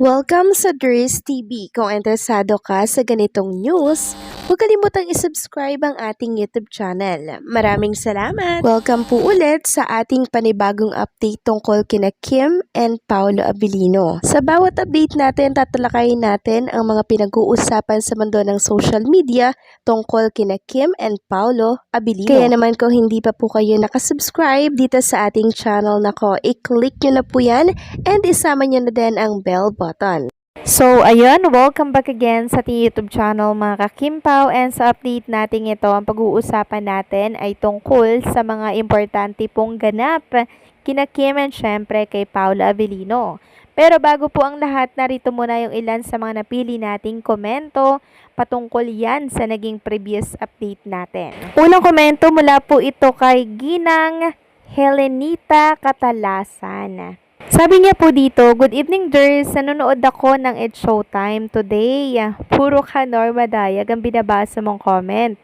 Welcome sa Dries TV. Kung interesado ka sa ganitong news, huwag kalimutang isubscribe ang ating YouTube channel. Maraming salamat! Welcome po ulit sa ating panibagong update tungkol kina Kim and Paolo Abilino. Sa bawat update natin, tatalakayin natin ang mga pinag-uusapan sa mundo ng social media tungkol kina Kim and Paolo Abilino. Kaya naman kung hindi pa po kayo nakasubscribe dito sa ating channel nako, i-click nyo na po yan and isama nyo na din ang bell button. So, ayun, welcome back again sa ating YouTube channel mga kakimpaw, and sa update natin ito, ang pag-uusapan natin ay tungkol sa mga importante pong ganap kina Kim and syempre kay Paolo Abilino. Pero bago po ang lahat, narito muna yung ilan sa mga napili nating komento patungkol yan sa naging previous update natin. Unang komento mula po ito kay Ginang Helenita Catalasan. Sabi niya po dito, "Good evening, Ders. Nanonood ako ng It's Showtime today. Puro ka Norma Dayag ang binabasa mong comment.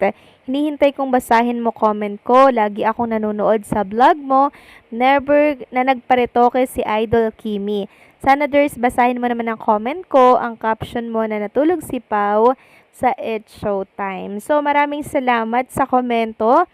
Hinihintay kong basahin mo comment ko. Lagi akong nanonood sa vlog mo. Never na nagparetoke si Idol Kimi. Sana, Ders, basahin mo naman ang comment ko. Ang caption mo na natulog si Pau sa It's Showtime." So, maraming salamat sa komento.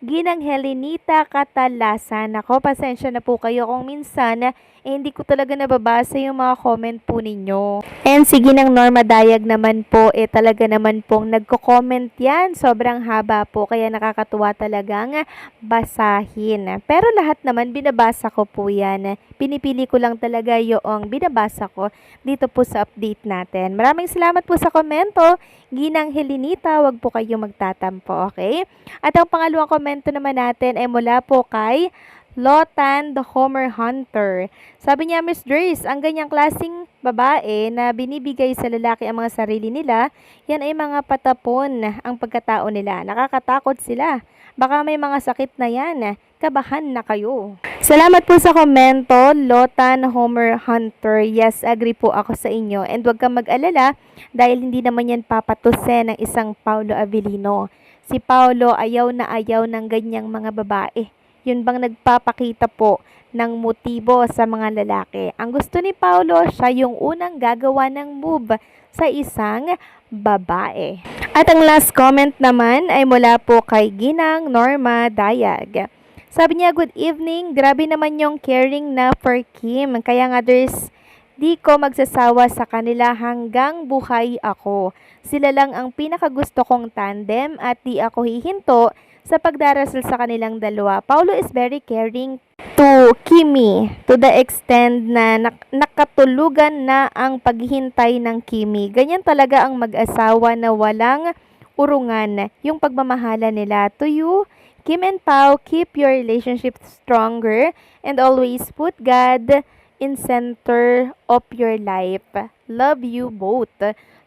Ginang Helenita Catalasan. Ako, pasensya na po kayo kung minsan hindi ko talaga nababasa yung mga comment po ninyo. And si Ginang Norma Dayag naman po, talaga naman pong nagko-comment yan. Sobrang haba po, kaya nakakatuwa talagang basahin. Pero lahat naman binabasa ko po yan. Pinipili ko lang talaga yung binabasa ko dito po sa update natin. Maraming salamat po sa komento. Ginang Helenita, wag po kayo magtatampo, okay? At ang pangalawang komento naman natin ay mula po kay Lotan the Homer Hunter. Sabi niya, "Miss Dres, ang ganyang klaseng babae na binibigay sa lalaki ang mga sarili nila, yan ay mga patapon ang pagkatao nila. Nakakatakot sila. Baka may mga sakit na yan. Kabahan na kayo." Salamat po sa komento, Lotan Homer Hunter. Yes, agree po ako sa inyo. And huwag kang mag-alala dahil hindi naman yan papatusin ng isang Paolo Abilino. Si Paolo ayaw na ayaw ng ganyang mga babae. Yun bang nagpapakita po ng motibo sa mga lalaki. Ang gusto ni Paolo, siya yung unang gagawa ng move sa isang babae. At ang last comment naman ay mula po kay Ginang Norma Dayag. Sabi niya, "Good evening. Grabe naman yung caring na for Kim. Kaya nga there's di ko magsasawa sa kanila hanggang buhay ako. Sila lang ang pinakagusto kong tandem at di ako hihinto sa pagdarasal sa kanilang dalawa. Paolo is very caring to Kimi to the extent na nakatulugan na ang paghihintay ng Kimi. Ganyan talaga ang mag-asawa na walang urungan yung pagmamahala nila. To you, Kim and Pao, keep your relationship stronger and always put God in center of your life. Love you both."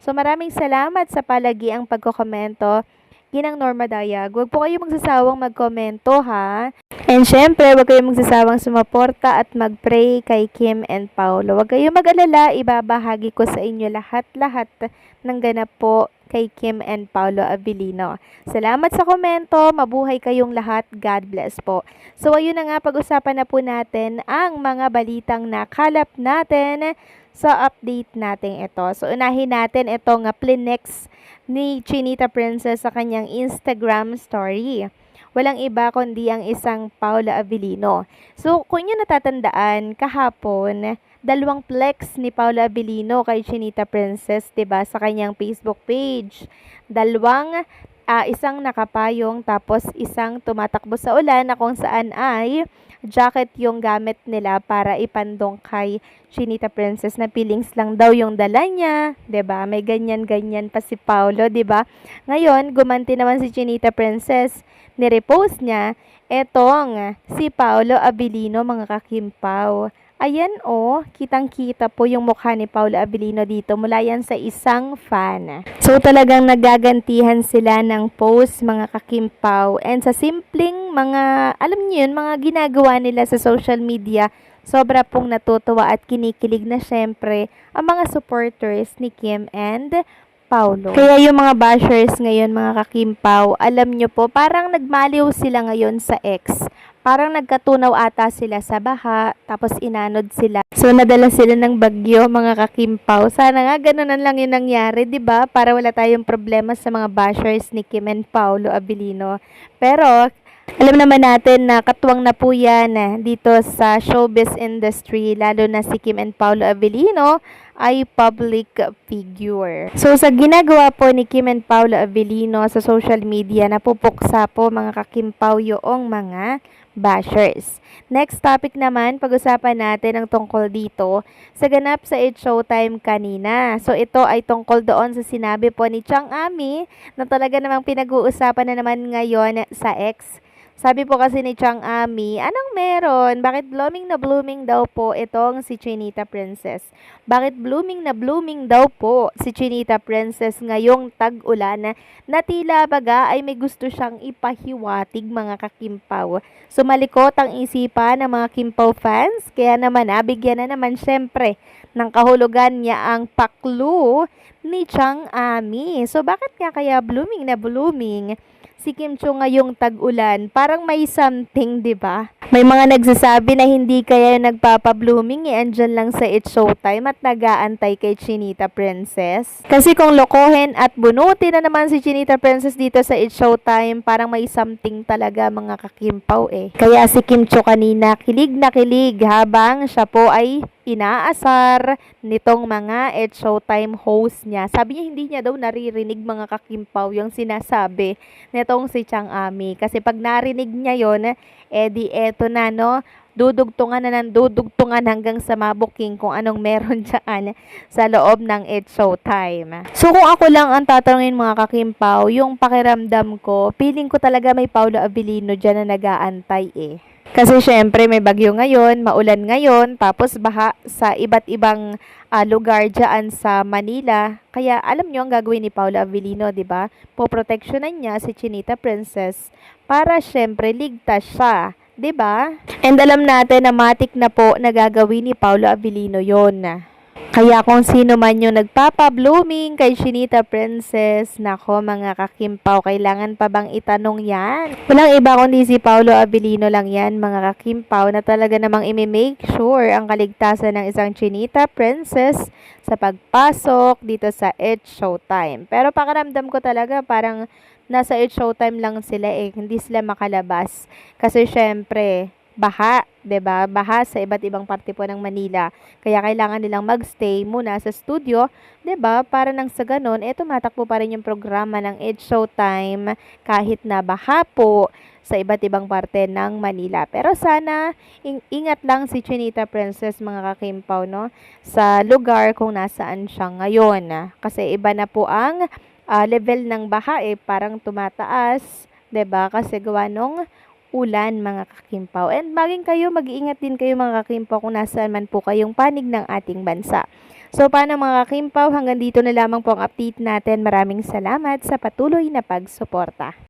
So maraming salamat sa palagiang pagkokomento, Ginang Norma Dayag. Huwag po kayo magsasawang magkomento, ha? And syempre, huwag kayo magsasawang sumuporta at mag-pray kay Kim and Paolo. Huwag kayo mag-alala, ibabahagi ko sa inyo lahat-lahat ng ganap po kay Kim and Paolo Abilino. Salamat sa komento, mabuhay kayong lahat, God bless po. So ayun na nga, pag-usapan na po natin ang mga balitang nakalap natin sa update natin ito. So unahin natin itong Plinex ni Chinita Princess sa kanyang Instagram story. Walang iba kundi ang isang Paolo Abilino. So kung nyo natatandaan, kahapon, dalawang flex ni Paolo Abilino kay Chinita Princess, 'di ba, sa kanyang Facebook page. Dalawang isang nakapayong tapos isang tumatakbo sa ulan na kung saan ay jacket yung gamit nila para ipandong kay Chinita Princess, na feelings lang daw yung dala niya, 'di ba? May ganyan-ganyan pa si Paolo, 'di ba? Ngayon, gumanti naman si Chinita Princess, ni-repost niya etong si Paolo Abilino, mga kakimpaw. Ayan kitang-kita po yung mukha ni Paolo Abilino dito mula yan sa isang fan. So talagang nagagantihan sila ng post, mga kakimpaw. And sa simpleng mga, alam niyo yun, mga ginagawa nila sa social media, sobra pong natutuwa at kinikilig na syempre ang mga supporters ni Kim and Paolo. Kaya yung mga bashers ngayon, mga kakimpaw, alam nyo po, parang nagmaliw sila ngayon sa ex. Parang nagkatunaw ata sila sa baha, tapos inanod sila. So, nadala sila ng bagyo, mga kakimpaw. Sana nga ganunan lang yung nangyari, di ba? Para wala tayong problema sa mga bashers ni Kim and Paolo Abilino. Pero, alam naman natin na katuwang na po yan dito sa showbiz industry, lalo na si Kim and Paolo Abilino ay public figure. So, sa ginagawa po ni Kim and Paolo Abilino sa social media, napupuksa po mga kakimpaw yung mga bashers. Next topic naman, pag-usapan natin ang tungkol dito sa ganap sa It's Showtime kanina. So, ito ay tungkol doon sa sinabi po ni Chang Ami na talaga namang pinag-uusapan na naman ngayon sa X. Sabi po kasi ni Chang Ami, anong meron? Bakit blooming daw po itong si Chinita Princess? Bakit blooming daw po si Chinita Princess ngayong tag-ulan na tila baga ay may gusto siyang ipahiwatig mga kakimpaw? Sumalikot ang isipan ng mga Kimpaw fans, kaya naman nabigyan na naman syempre ng kahulugan niya ang paklu ni Chang Ami. So bakit nga kaya blooming si Kim Cho ngayong tag-ulan? Parang may something, 'di ba? May mga nagsasabi na hindi kaya nagpapa-blooming andyan lang sa It's Showtime at nag-aantay kay Chinita Princess. Kasi kung lokohin at bunutin na naman si Chinita Princess dito sa It's Showtime, parang may something talaga mga kakimpaw eh. Kaya si Kim Cho kanina kilig na kilig habang siya po ay inaasar nitong mga It's Showtime host niya. Sabi niya hindi niya daw naririnig mga kakimpaw yung sinasabi nitong si Chang Ami. Kasi pag narinig niya yon, di eto na no, dudugtungan hanggang sa mabuking kung anong meron dyan sa loob ng It's Showtime. So kung ako lang ang tatanungin mga kakimpaw, yung pakiramdam ko, feeling ko talaga may Paolo Abilino dyan na nag-aantay eh. Kasi syempre may bagyo ngayon, maulan ngayon, tapos baha sa iba't ibang lugar dyan sa Manila. Kaya alam nyo ang gagawin ni Paolo Abilino, di ba? Poproteksyonan niya si Chinita Princess para syempre ligtas siya, di ba? And alam natin na matik na po na gagawin ni Paolo Abilino yon. Kaya kung sino man yung nagpapa-blooming kay Chinita Princess, nako mga kakimpaw, kailangan pa bang itanong yan? Walang iba kundi si Paolo Abilino lang yan mga kakimpaw na talaga namang imi-make sure ang kaligtasan ng isang Chinita Princess sa pagpasok dito sa It's Showtime. Pero pakiramdam ko talaga parang nasa It's Showtime lang sila eh, hindi sila makalabas. Kasi syempre, baha, 'di ba? Baha sa iba't ibang parte po ng Manila. Kaya kailangan nilang magstay muna sa studio, 'di ba? Para nang sa ganun, tumatakbo pa rin yung programa ng It's Showtime kahit na baha po sa iba't ibang parte ng Manila. Pero sana ingat lang si Chinita Princess mga kakimpaw no sa lugar kung nasaan siya ngayon. Kasi iba na po ang level ng baha parang tumataas, 'di ba? Kasi gawa nung ulan mga kakimpaw. And mag-iingat din kayo mga kakimpaw kung nasaan man po kayong panig ng ating bansa. So paano mga kakimpaw, hanggang dito na lamang po ang update natin. Maraming salamat sa patuloy na pagsuporta.